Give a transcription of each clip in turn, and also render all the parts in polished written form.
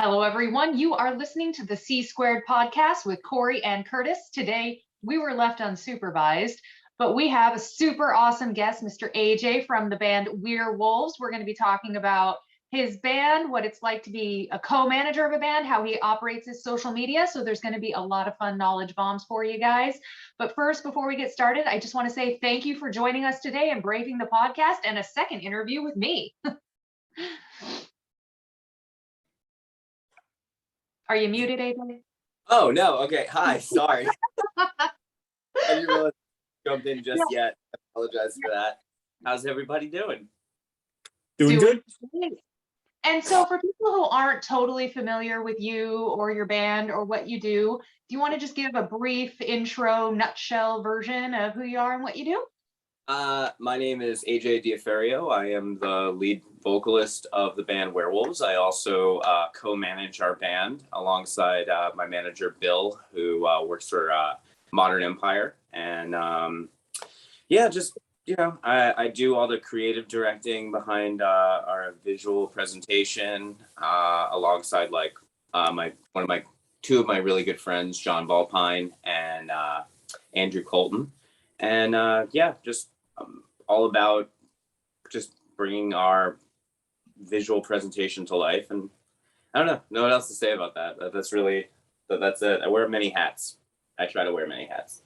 Hello, everyone. You are listening to the C Squared podcast with Corey and Curtis. Today, we were left unsupervised, but we have a super awesome guest, Mr. AJ from the band We're Wolves. We're going to be talking about his band, what it's like to be a co-manager of a band, how he operates his social media. So there's going to be a lot of fun knowledge bombs for you guys. But first, before we get started, I just want to say thank you for joining us today and braving the podcast and a second interview with me. Are you muted, AJ? Oh, no. Okay. Hi. Sorry. I didn't realize I jumped in just yet. I apologize for that. How's everybody doing? Doing good. And so for people who aren't totally familiar with you or your band or what you do you want to just give a brief intro, nutshell version of who you are and what you do? My name is AJ Diaferio. I am the lead vocalist of the band Werewolves. I also co-manage our band alongside my manager, Bill, who works for Modern Empire. And I do all the creative directing behind our visual presentation alongside two of my really good friends, John Balpine and Andrew Colton. And all about just bringing our visual presentation to life. And I don't know what else to say about that. That's it. I wear many hats. I try to wear many hats.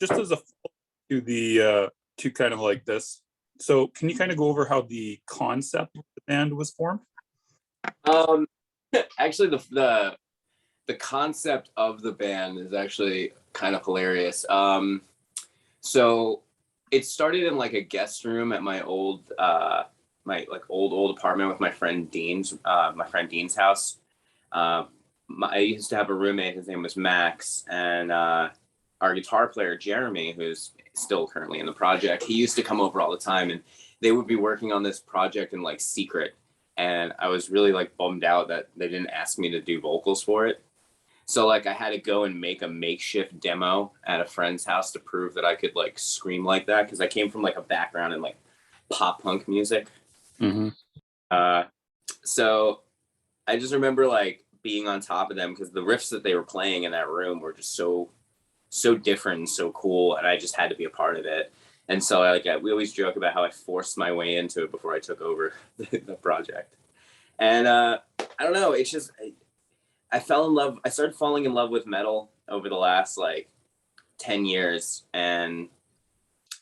Just as a to the to kind of like this. So can you kind of go over how the concept of the band was formed? Actually, the concept of the band is actually kind of hilarious. So it started in like a guest room at my old old apartment with my friend Dean's house. I used to have a roommate. His name was Max, and our guitar player Jeremy, who's still currently in the project, he used to come over all the time, and they would be working on this project in like secret. And I was really like bummed out that they didn't ask me to do vocals for it. So like I had to go and make a makeshift demo at a friend's house to prove that I could like scream like that, because I came from like a background in like pop punk music. Mm-hmm. So I just remember like being on top of them because the riffs that they were playing in that room were just so different and so cool, and I just had to be a part of it. And so we always joke about how I forced my way into it before I took over the project. And I don't know, it's just I started falling in love with metal over the last like 10 years. And,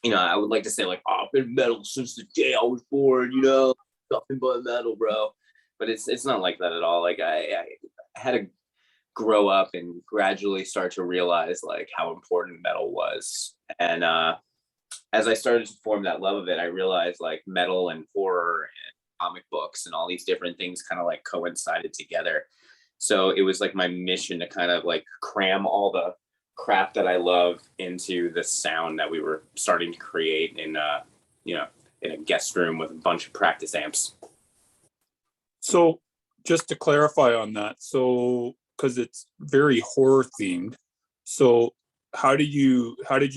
I would like to say like, oh, I've been metal since the day I was born, nothing but metal, bro. But it's not like that at all. Like I had to grow up and gradually start to realize like how important metal was. And as I started to form that love of it, I realized like metal and horror and comic books and all these different things kind of like coincided together. So it was like my mission to kind of like cram all the crap that I love into the sound that we were starting to create in a guest room with a bunch of practice amps. So just to clarify on that, so because it's very horror themed, so how did you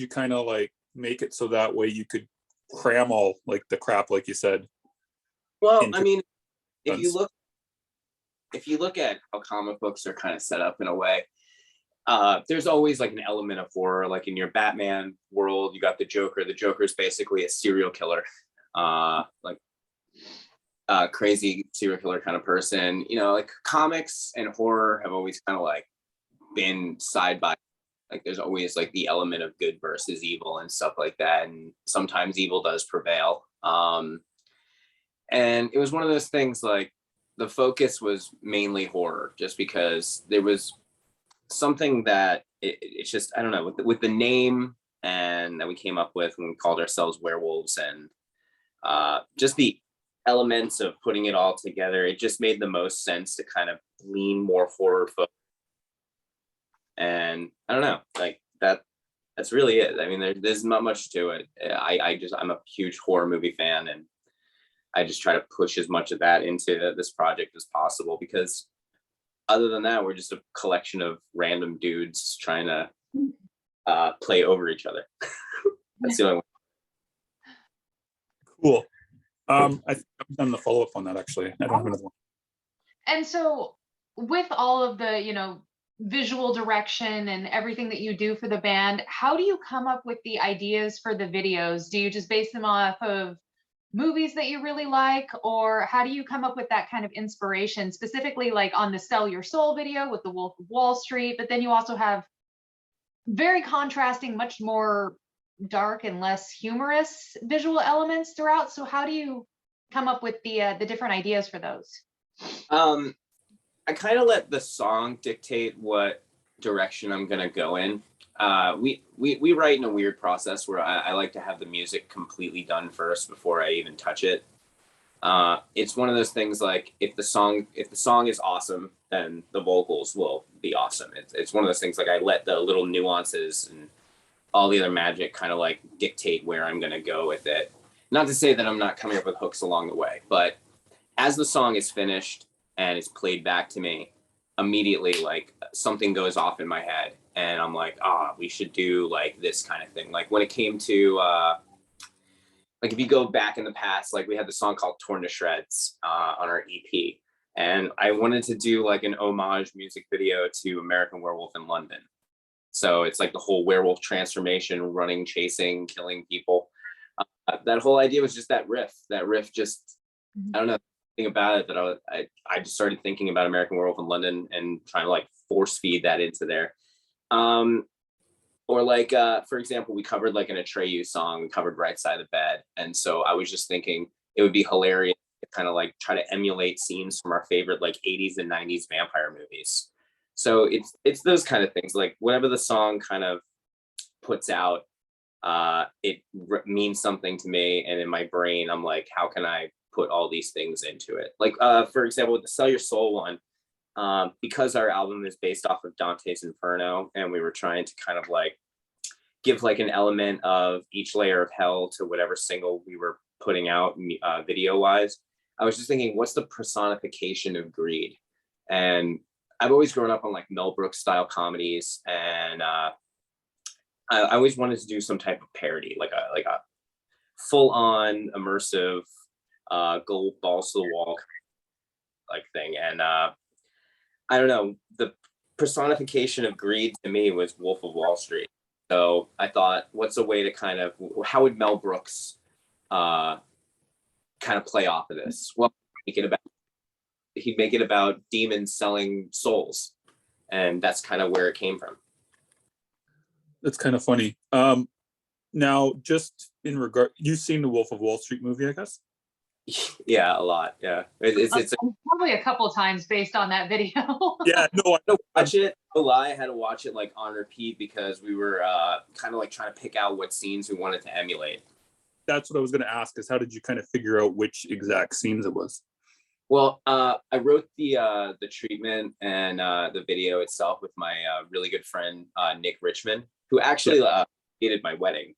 kind of like make it so that way you could cram all like the crap, like you said? Well, I mean, if you look at how comic books are kind of set up in a way, there's always like an element of horror. Like in your Batman world, you got the Joker. The Joker is basically a serial killer, crazy serial killer kind of person. Like comics and horror have always kind of like been side by. Like there's always like the element of good versus evil and stuff like that. And sometimes evil does prevail. And it was one of those things like, the focus was mainly horror, just because there was something that it's just, I don't know, with the name and that we came up with when we called ourselves Werewolves, and just the elements of putting it all together, it just made the most sense to kind of lean more horror focused. And I don't know, like that's really it. I mean, there's not much to it. I'm a huge horror movie fan, and I just try to push as much of that into this project as possible, because other than that, we're just a collection of random dudes trying to play over each other. That's the only way. Cool. I think I've done the follow-up on that, actually. I don't have another one. And so with all of the, visual direction and everything that you do for the band, how do you come up with the ideas for the videos? Do you just base them off of movies that you really like, or how do you come up with that kind of inspiration, specifically like on the Sell Your Soul video with the Wolf of Wall Street, but then you also have very contrasting, much more dark and less humorous visual elements throughout. So how do you come up with the different ideas for those? I kind of let the song dictate what direction I'm gonna go in. We write in a weird process where I like to have the music completely done first before I even touch it. It's one of those things like if the song is awesome, then the vocals will be awesome. It's one of those things like I let the little nuances and all the other magic kind of like dictate where I'm gonna go with it. Not to say that I'm not coming up with hooks along the way, but as the song is finished and it's played back to me, immediately like something goes off in my head and I'm like, we should do like this kind of thing. Like when it came to like if you go back in the past, like we had the song called Torn to Shreds on our EP. And I wanted to do like an homage music video to American Werewolf in London. So it's like the whole werewolf transformation, running, chasing, killing people. That whole idea was just that riff just, I don't know, thing about it that I just started thinking about American Werewolf in London and trying to like force feed that into there. Or like, for example, we covered like an Atreyu song, we covered Right Side of the Bed. And so I was just thinking it would be hilarious to kind of like try to emulate scenes from our favorite like 80s and 90s vampire movies. So it's those kind of things, like whatever the song kind of puts out, it means something to me. And in my brain, I'm like, how can I put all these things into it? Like, for example, with the Sell Your Soul one, because our album is based off of Dante's Inferno, and we were trying to kind of like give like an element of each layer of hell to whatever single we were putting out video wise, I was just thinking, what's the personification of greed? And I've always grown up on like Mel Brooks style comedies, and I always wanted to do some type of parody, like a full on immersive go balls to the wall like thing. And I don't know, the personification of greed to me was Wolf of Wall Street. So I thought, what's a way to kind of, how would Mel Brooks kind of play off of this? Well, he'd make it about demons selling souls. And that's kind of where it came from. That's kind of funny. Now, just in regard, you've seen the Wolf of Wall Street movie, I guess? Yeah, a lot. Yeah, it's probably a couple of times based on that video. Yeah, no, I don't watch it. No lie, I had to watch it like on repeat because we were kind of like trying to pick out what scenes we wanted to emulate. That's what I was going to ask, is how did you kind of figure out which exact scenes it was? Well, I wrote the treatment and the video itself with my really good friend Nick Richmond, who actually did my wedding.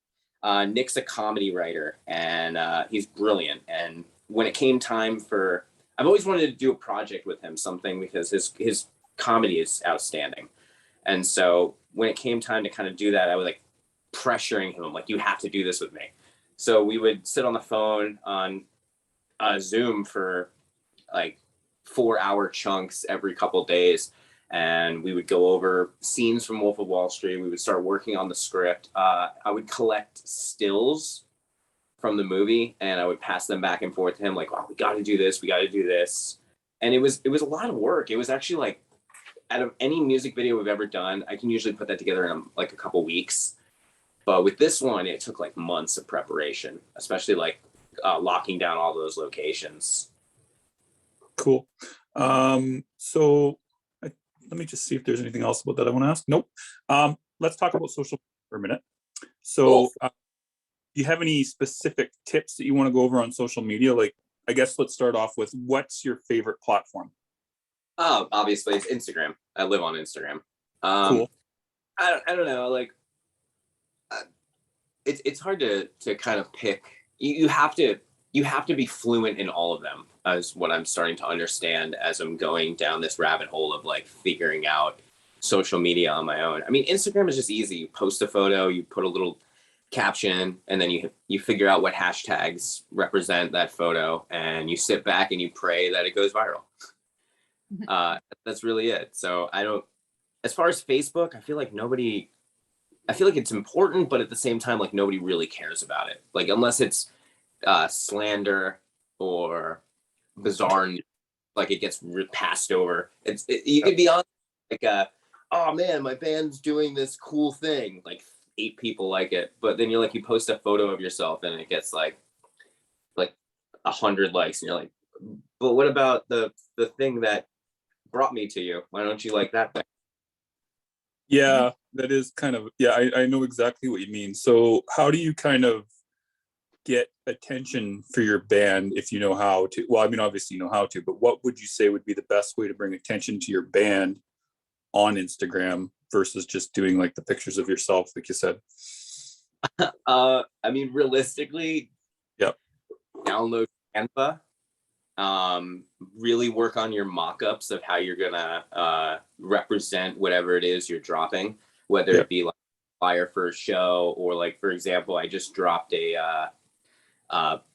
Nick's a comedy writer, and he's brilliant. And when it came time for, I've always wanted to do a project with him, something, because his comedy is outstanding. And so when it came time to kind of do that, I was like pressuring him, like, you have to do this with me. So we would sit on the phone on Zoom for like 4-hour chunks every couple of days. And we would go over scenes from Wolf of Wall Street. We would start working on the script. I would collect stills from the movie and I would pass them back and forth to him, like, oh, we got to do this. We got to do this. And it was a lot of work. It was actually like, out of any music video we've ever done, I can usually put that together in like a couple weeks. But with this one, it took like months of preparation, especially like locking down all those locations. Cool. So let me just see if there's anything else about that I want to ask. Nope. Let's talk about social media for a minute. So do you have any specific tips that you want to go over on social media? Like, I guess let's start off with, what's your favorite platform? Oh, obviously it's Instagram. I live on Instagram. Cool. I don't know. Like, it's hard to kind of pick. You have to be fluent in all of them, is what I'm starting to understand as I'm going down this rabbit hole of like figuring out social media on my own. I mean, Instagram is just easy. You post a photo, you put a little caption, and then you figure out what hashtags represent that photo, and you sit back and you pray that it goes viral. That's really it. So I don't, as far as Facebook, I feel like it's important, but at the same time, like nobody really cares about it. Like unless it's slander or bizarre, like it gets passed over. You could be on like, oh man, my band's doing this cool thing. Like 8 people like it, but then you post a photo of yourself and it gets like 100 likes, and you're like, but what about the thing that brought me to you? Why don't you like that thing? Yeah, that is kind of, yeah, I know exactly what you mean. So how do you kind of get attention for your band if you know how to? Well, I mean, obviously you know how to, but what would you say would be the best way to bring attention to your band on Instagram versus just doing like the pictures of yourself, like you said? I mean, realistically, Yep. Download Canva. Really work on your mock-ups of how you're gonna represent whatever it is you're dropping, whether it be like flyer for a show, or like, for example, I just dropped a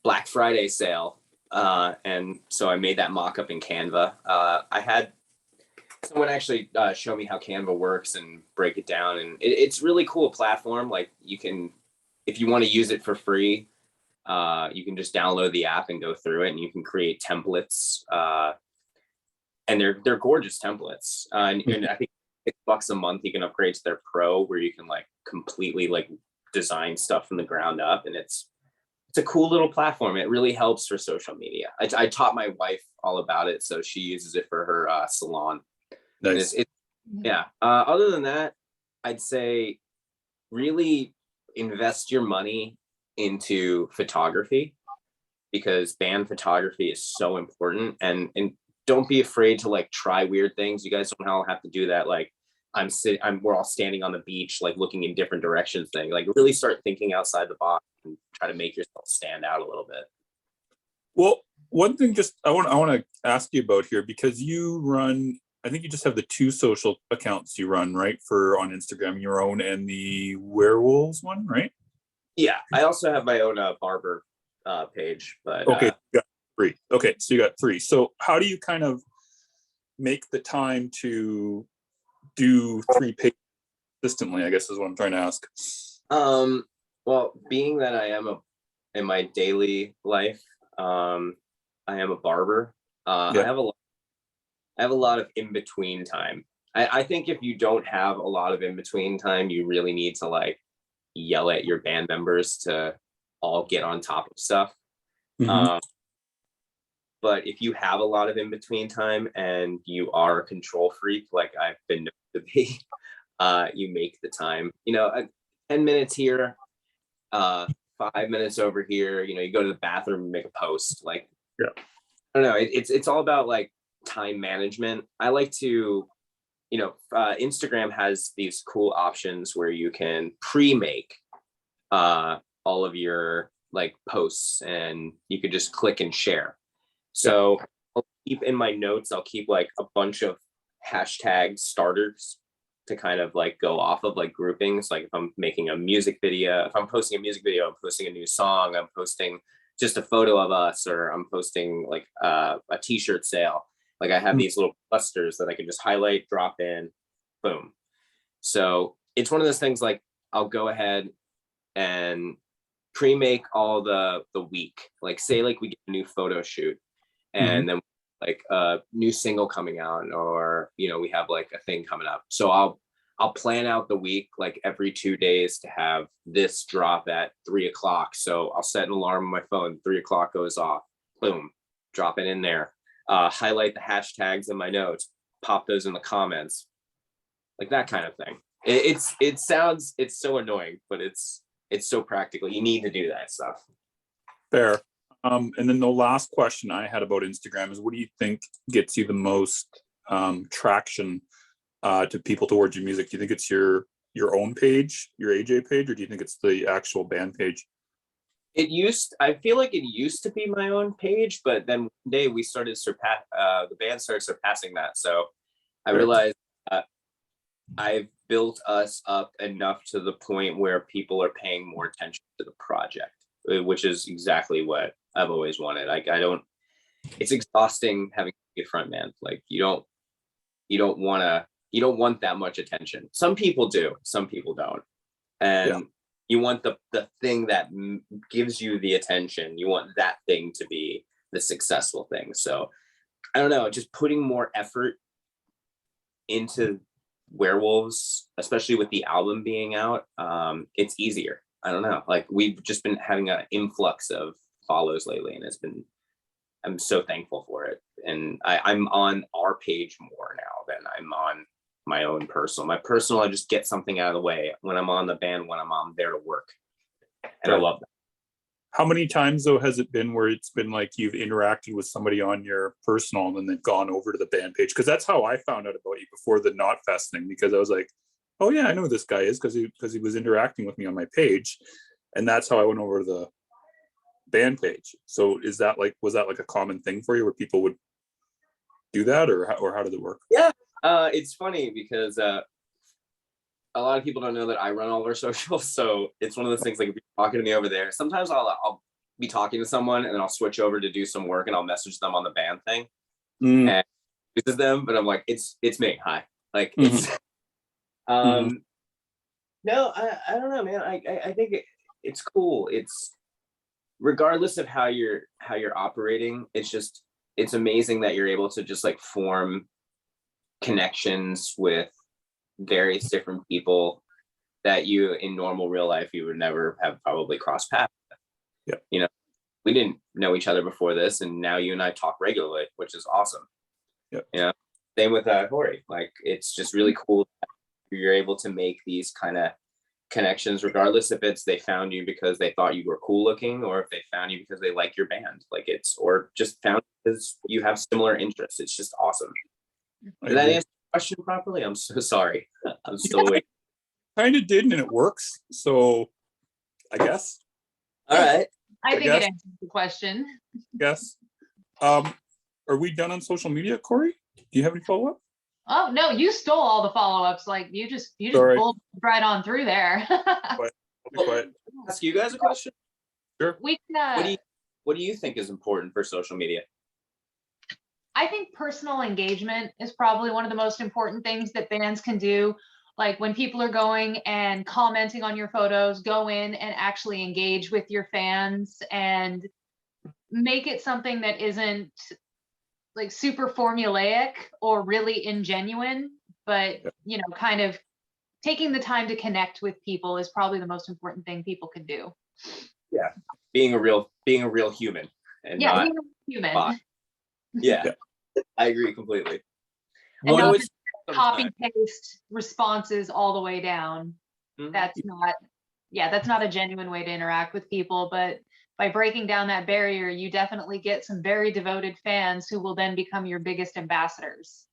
Black Friday sale, and so I made that mock-up in Canva. I had someone actually show me how Canva works and break it down, and it's really cool platform. Like you can, if you want to use it for free, you can just download the app and go through it, and you can create templates, and they're gorgeous templates. And I think $6 a month you can upgrade to their Pro, where you can like completely like design stuff from the ground up, and it's a cool little platform. It really helps for social media. I taught my wife all about it, so she uses it for her salon. Nice. Yeah. Other than that, I'd say really invest your money into photography, because band photography is so important, and don't be afraid to like try weird things. You guys don't all have to do that. Like we're all standing on the beach, like looking in different directions thing. Like really start thinking outside the box and try to make yourself stand out a little bit. Well, one thing I want to ask you about here, because you run, I think you just have the 2 social accounts you run, right? For on Instagram, your own and the Werewolves one, right? Yeah, I also have my own barber page, but okay, you got 3. Okay, so you got 3. So how do you kind of make the time to do 3 pages consistently, I guess is what I'm trying to ask. Well, being that I am in my daily life, I am a barber. I have a lot of in-between time. I think if you don't have a lot of in-between time, you really need to like yell at your band members to all get on top of stuff. Mhm. But if you have a lot of in-between time and you are a control freak, like I've been known to be, you make the time, 10 minutes here, 5 minutes over here, you go to the bathroom and make a post. Like, Yeah. I don't know. It's all about like time management. I like to, Instagram has these cool options where you can pre-make all of your like posts, and you could just click and share. So I'll keep in my notes, I'll keep like a bunch of hashtag starters to kind of like go off of, like groupings. Like if I'm making a music video, if I'm posting a music video, I'm posting a new song, I'm posting just a photo of us, or I'm posting like a t-shirt sale. Like I have these little clusters that I can just highlight, drop in, boom. So it's one of those things, like I'll go ahead and pre-make all the week. Like say like we get a new photo shoot, and then like a new single coming out, or we have like a thing coming up. So I'll plan out the week, like every 2 days, to have this drop at 3 o'clock. So I'll set an alarm on my phone, 3 o'clock goes off, boom, drop it in there. Highlight the hashtags in my notes, pop those in the comments, like that kind of thing. It's so annoying, but it's so practical. You need to do that stuff. Fair. And then the last question I had about Instagram is, what do you think gets you the most traction to people towards your music? Do you think it's your own page, your AJ page, or do you think it's the actual band page? I feel like it used to be my own page, but then one day we started the band started surpassing that. So I realized I've built us up enough to the point where people are paying more attention to the project, which is exactly what I've always wanted. Like it's exhausting having to be a front man. Like you don't you don't want that much attention. Some people do, some people don't. And you want the thing that gives you the attention. You want that thing to be the successful thing. So I don't know, just putting more effort into Werewolves, especially with the album being out, it's easier. I don't know, like we've just been having an influx of follows lately, and I'm so thankful for it. And I'm on our page more now than I'm on my own personal. My personal, I just get something out of the way when I'm on the band, when I'm there to work. And I love that. How many times though has it been where it's been like you've interacted with somebody on your personal and then they've gone over to the band page? Because that's how I found out about you before the Not Fest thing, because I was like, oh yeah, I know who this guy is because he was interacting with me on my page. And that's how I went over to the band page. So was that like a common thing for you where people would do that, or how did it work? Yeah, it's funny because a lot of people don't know that I run all their socials. So it's one of those things, like if you're talking to me over there, sometimes I'll be talking to someone and then I'll switch over to do some work and I'll message them on the band thing and visit them, but I'm like, it's me, hi. Like it's no, I don't know, man. I think it's cool. It's regardless of how you're operating, it's amazing that you're able to just like form connections with various different people that you in normal real life you would never have probably crossed paths with. Yeah. You know, we didn't know each other before this, and now you and I talk regularly, which is awesome. Yeah. You know, same with Corey. Like it's just really cool that you're able to make these kind of connections, regardless if it's they found you because they thought you were cool looking, or if they found you because they like your band, or just found because you have similar interests. It's just awesome. Did that answer the question properly? I'm so sorry. I'm still waiting. Kind of did, and it works. So I guess. All right. I think it answers the question. Yes. Are we done on social media, Corey? Do you have any follow-up? Oh no, you stole all the follow-ups. Like you just bulled right on through there. I'll be quiet. Ask you guys a question. Sure. We can, what do you think is important for social media? I think personal engagement is probably one of the most important things that bands can do. Like when people are going and commenting on your photos, go in and actually engage with your fans and make it something that isn't like super formulaic or really ingenuine, but you know, kind of taking the time to connect with people is probably the most important thing people can do. Yeah, being a real human and not being a human. bot. Yeah, I agree completely. And not just copy paste responses all the way down. That's not a genuine way to interact with people, but by breaking down that barrier, you definitely get some very devoted fans who will then become your biggest ambassadors.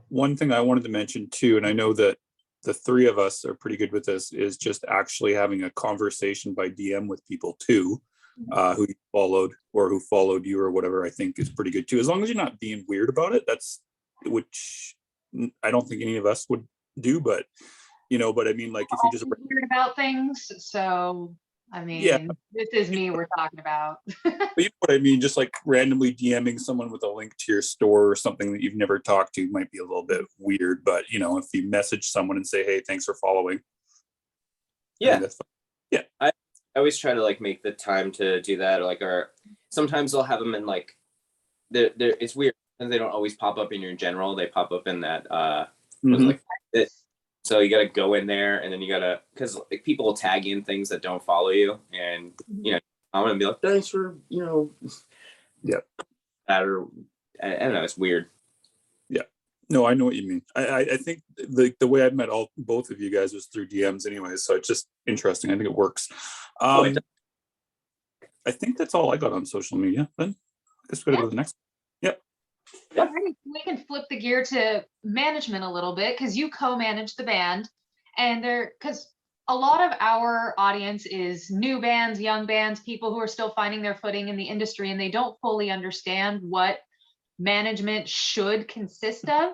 One thing I wanted to mention too, and I know that the three of us are pretty good with this, is just actually having a conversation by DM with people too, who you followed or who followed you or whatever. I think is pretty good too, as long as you're not being weird about it. Which I don't think any of us would do, but you know, but I mean, like if you just weird about things, so I mean, this is me we're talking about. But you know what I mean? Just like randomly DMing someone with a link to your store or something that you've never talked to might be a little bit weird. But, you know, if you message someone and say, hey, thanks for following. Yeah. I always try to like make the time to do that. Or sometimes I'll have them in like, it's weird. And they don't always pop up in your general. They pop up in that, so you got to go in there and then you got to, because like people will tag in things that don't follow you, and you know, I'm gonna be like, thanks for, you know, that, or I don't know, it's weird. Yeah, no, I know what you mean. I think the way I met both of you guys was through DMs anyway, so it's just interesting. I think it works. I think that's all I got on social media. Then I guess we gotta go to the next. All right, we can flip the gear to management a little bit, because you co-manage the band, and because a lot of our audience is new bands, young bands, people who are still finding their footing in the industry, and they don't fully understand what management should consist of.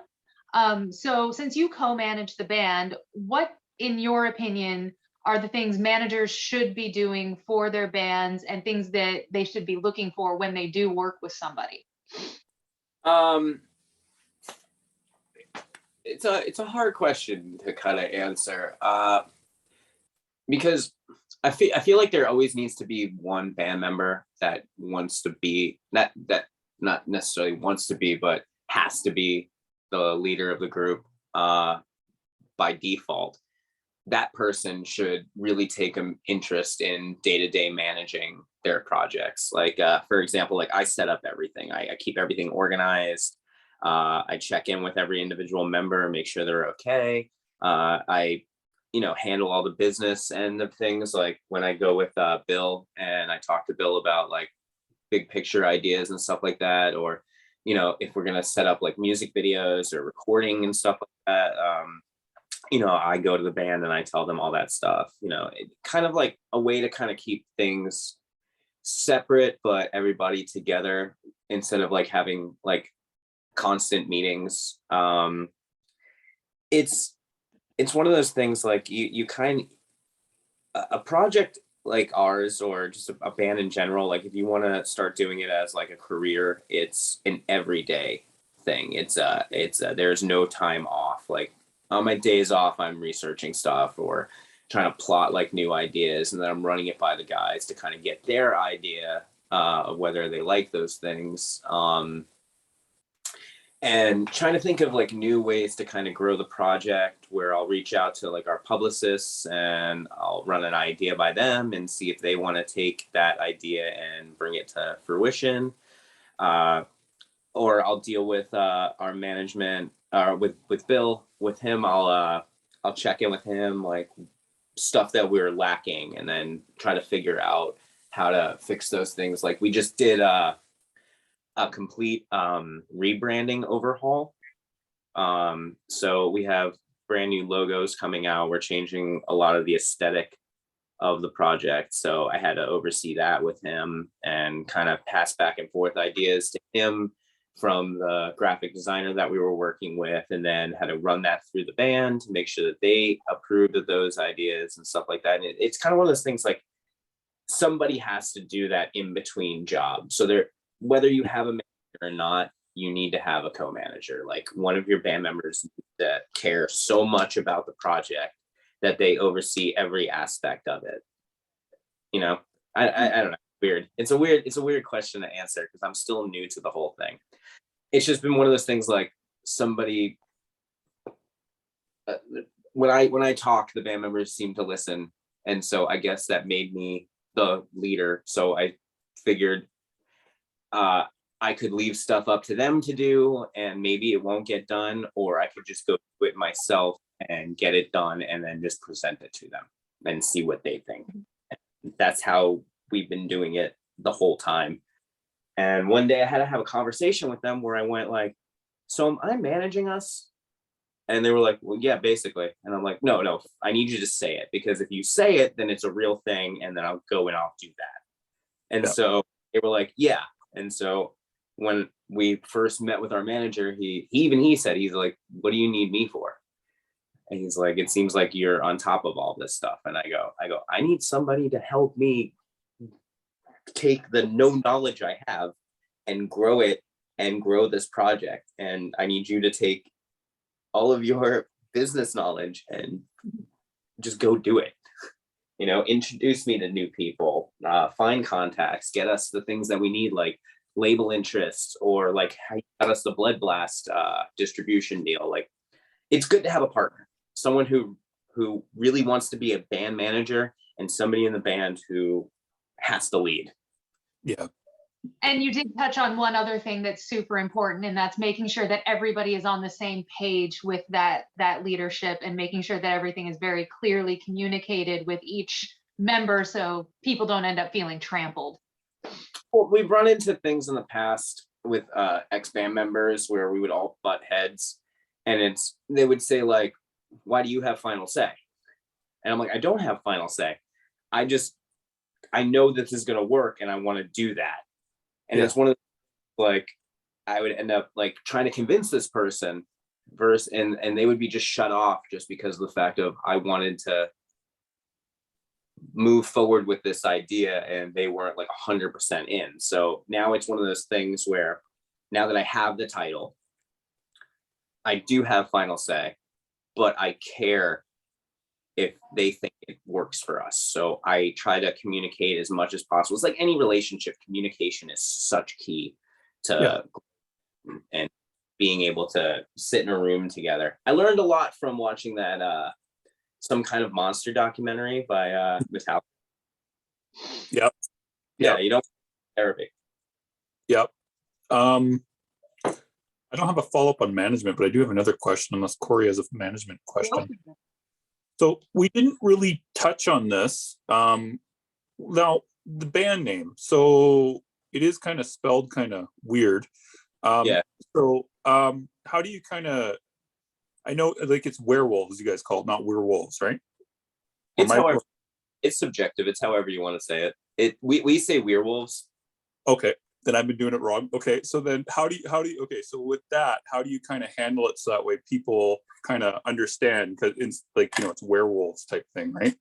So since you co-manage the band, what, in your opinion, are the things managers should be doing for their bands and things that they should be looking for when they do work with somebody? it's a hard question to kind of answer, because I feel like there always needs to be one band member that wants to be not necessarily wants to be, but has to be the leader of the group by default. That person should really take an interest in day-to-day managing their projects. Like, for example, like I set up everything. I keep everything organized. I check in with every individual member, make sure they're okay. I, handle all the business end of things. Like when I go with Bill and I talk to Bill about like big picture ideas and stuff like that, or, if we're going to set up like music videos or recording and stuff like that, I go to the band and I tell them all that stuff, it kind of like a way to kind of keep things separate, but everybody together instead of like having like constant meetings. It's one of those things like you kind of, a project like ours or just a band in general, like if you want to start doing it as like a career, it's an everyday thing. It's there's no time off. Like on my days off, I'm researching stuff or trying to plot like new ideas, and then I'm running it by the guys to kind of get their idea of whether they like those things. And trying to think of like new ways to kind of grow the project, where I'll reach out to like our publicists and I'll run an idea by them and see if they want to take that idea and bring it to fruition. Or I'll deal with our management, with Bill. With him, I'll check in with him like stuff that we're lacking, and then try to figure out how to fix those things. Like we just did a complete rebranding overhaul. So we have brand new logos coming out. We're changing a lot of the aesthetic of the project. So I had to oversee that with him and kind of pass back and forth ideas to him from the graphic designer that we were working with, and then had to run that through the band to make sure that they approved of those ideas and stuff like that. And it's kind of one of those things like somebody has to do that in between jobs. So whether you have a manager or not, you need to have a co-manager. Like one of your band members that care so much about the project that they oversee every aspect of it. I don't know. Weird. It's a weird question to answer because I'm still new to the whole thing. It's just been one of those things like somebody, when I talk, the band members seem to listen. And so I guess that made me the leader. So I figured I could leave stuff up to them to do, and maybe it won't get done, or I could just go do it myself and get it done and then just present it to them and see what they think. That's how we've been doing it the whole time. And one day I had to have a conversation with them where I went like, so am I managing us? And they were like, well, yeah, basically. And I'm like, no, I need you to say it, because if you say it, then it's a real thing. And then I'll go and I'll do that. And so they were like, yeah. And so when we first met with our manager, he said, he's like, what do you need me for? And he's like, it seems like you're on top of all this stuff. And I go, I need somebody to help me take the no knowledge I have and grow it and grow this project. And I need you to take all of your business knowledge and just go do it. Introduce me to new people, find contacts, get us the things that we need, like label interests, or like how you got us the Blood Blast distribution deal. Like, it's good to have a partner, someone who really wants to be a band manager, and somebody in the band who has to lead. Yeah. And you did touch on one other thing that's super important, and that's making sure that everybody is on the same page with that leadership, and making sure that everything is very clearly communicated with each member so people don't end up feeling trampled. Well, we've run into things in the past with ex-band members where we would all butt heads, and they would say like, why do you have final say? And I'm like, I don't have final say. I know this is going to work and I want to do that. And it's one of the, like, I would end up like trying to convince this person and they would be just shut off just because of the fact of I wanted to move forward with this idea, and they weren't like 100% in. So now it's one of those things where now that I have the title, I do have final say, but I care if they think it works for us. So I try to communicate as much as possible. It's like any relationship, communication is such key to and being able to sit in a room together. I learned a lot from watching that some kind of monster documentary by Metallica. Yep. Yeah, you don't therapy. Yep. I don't have a follow-up on management, but I do have another question, unless Corey has a management question. So we didn't really touch on this. Now, the band name. So it is kind of spelled kind of weird. Yeah. So how do you kind of, I know like it's werewolves, you guys call it, not werewolves, right? It's however, it's subjective. It's however you want to say it. We say werewolves. Okay, then I've been doing it wrong. Okay, so then how do you okay, so with that, how do you kind of handle it so that way people kind of understand, because it's like, you know, it's werewolves type thing, right?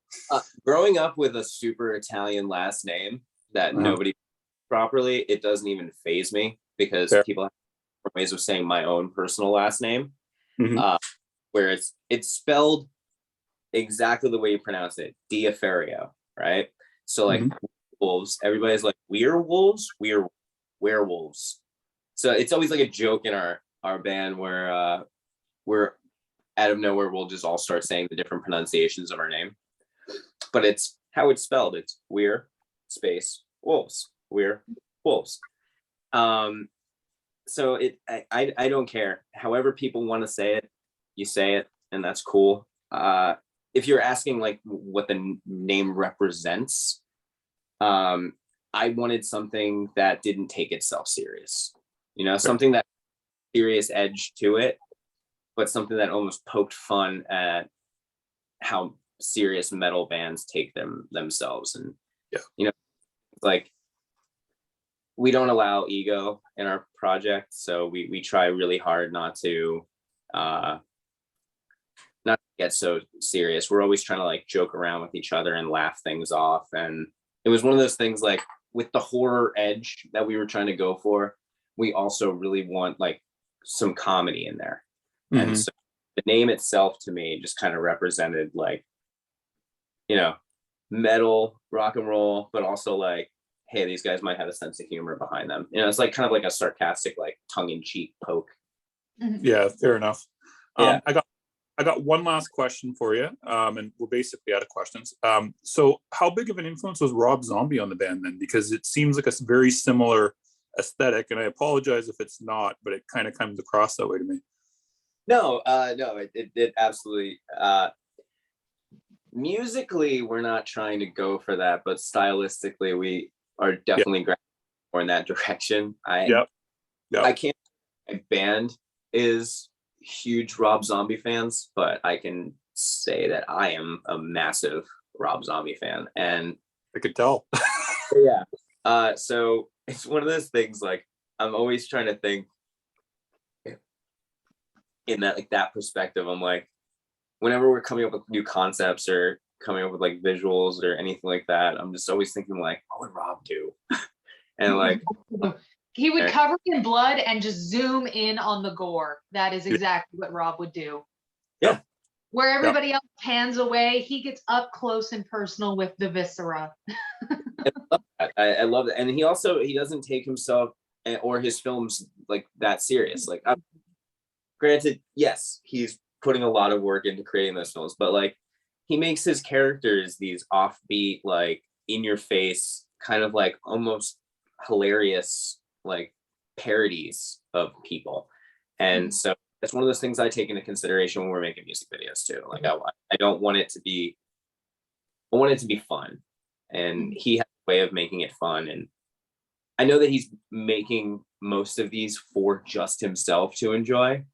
Growing up with a super Italian last name that nobody properly, it doesn't even faze me, because people have ways of saying my own personal last name, where it's spelled exactly the way you pronounce it, Diaferio, right? So like wolves, everybody's like, we're wolves, we're werewolves. So it's always like a joke in our band where we're out of nowhere, we'll just all start saying the different pronunciations of our name, but it's how it's spelled. It's we're space wolves, we're wolves. So I don't care. However people want to say it, you say it, and that's cool. If you're asking like what the name represents, I wanted something that didn't take itself serious, you know, something that serious edge to it, but something that almost poked fun at how serious metal bands take themselves. And you know, like, we don't allow ego in our project, so we try really hard not to get so serious. We're always trying to like joke around with each other and laugh things off. And it was one of those things, like with the horror edge that we were trying to go for, we also really want like some comedy in there. And so the name itself to me just kind of represented like, you know, metal, rock and roll, but also like, hey, these guys might have a sense of humor behind them. You know, it's like kind of like a sarcastic, like tongue-in-cheek poke. Yeah, fair enough. Yeah. I got one last question for you, and we're basically out of questions. So how big of an influence was Rob Zombie on the band then? Because it seems like a very similar aesthetic, and I apologize if it's not, but it kind of comes across that way to me. No, it absolutely. Musically, we're not trying to go for that, but stylistically, we are definitely more in that direction. I can't. My band is huge Rob Zombie fans, but I can say that I am a massive Rob Zombie fan, and I could tell. So it's one of those things, like, I'm always trying to think in that, like, that perspective. I'm like, whenever we're coming up with new concepts or coming up with like visuals or anything like that, I'm just always thinking like, what would Rob do? And like, he would cover in blood and just zoom in on the gore. That is exactly what Rob would do. Yeah. Where everybody else pans away, he gets up close and personal with the viscera. I love it. And he doesn't take himself or his films like that serious. Like, granted, yes, he's putting a lot of work into creating those films, but like, he makes his characters these offbeat, like in your face, kind of like almost hilarious, like parodies of people. And so that's one of those things I take into consideration when we're making music videos too. Like, I don't want it to be, I want it to be fun, and he has a way of making it fun. And I know that he's making most of these for just himself to enjoy.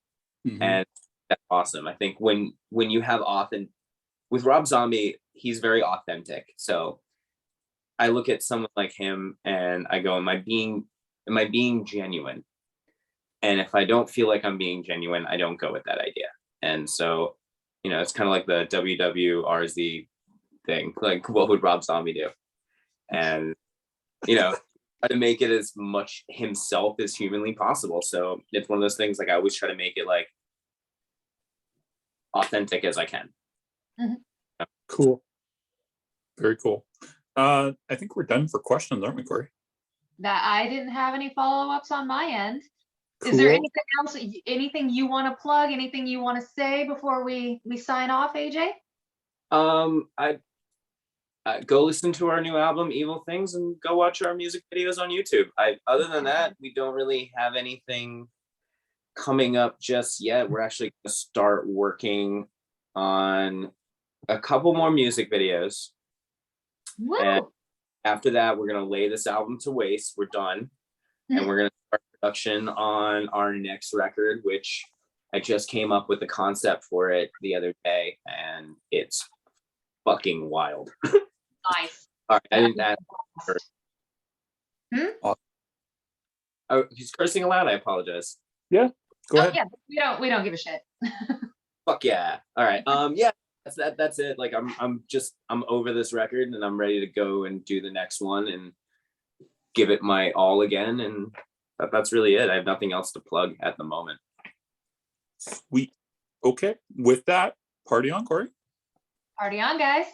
And that's awesome. I think when you have with Rob Zombie, he's very authentic. So I look at someone like him and I go, am I being genuine? And if I don't feel like I'm being genuine, I don't go with that idea. And so, you know, it's kind of like the WWRZ thing. Like, what would Rob Zombie do? And, you know, try to make it as much himself as humanly possible. So it's one of those things, like, I always try to make it like authentic as I can. Cool. Very cool. I think we're done for questions, aren't we, Corey? That I didn't have any follow-ups on my end. Cool. Is there anything else, anything you want to plug, anything you want to say before we sign off, AJ? I go listen to our new album, Evil Things, and go watch our music videos on YouTube. Other than that, we don't really have anything coming up just yet. We're actually going to start working on a couple more music videos. Woo! And after that, we're going to lay this album to waste. We're done. And we're going to start production on our next record, which I just came up with the concept for it the other day, and it's fucking wild. Nice. All right, I didn't add. Oh, he's cursing aloud. I apologize. Yeah, go ahead. Yeah, we don't give a shit. Fuck yeah. All right. Yeah, that's it. Like I'm over this record, and I'm ready to go and do the next one and give it my all again. And that's really it. I have nothing else to plug at the moment. Sweet. Okay. With that, party on, Corey. Party on, guys.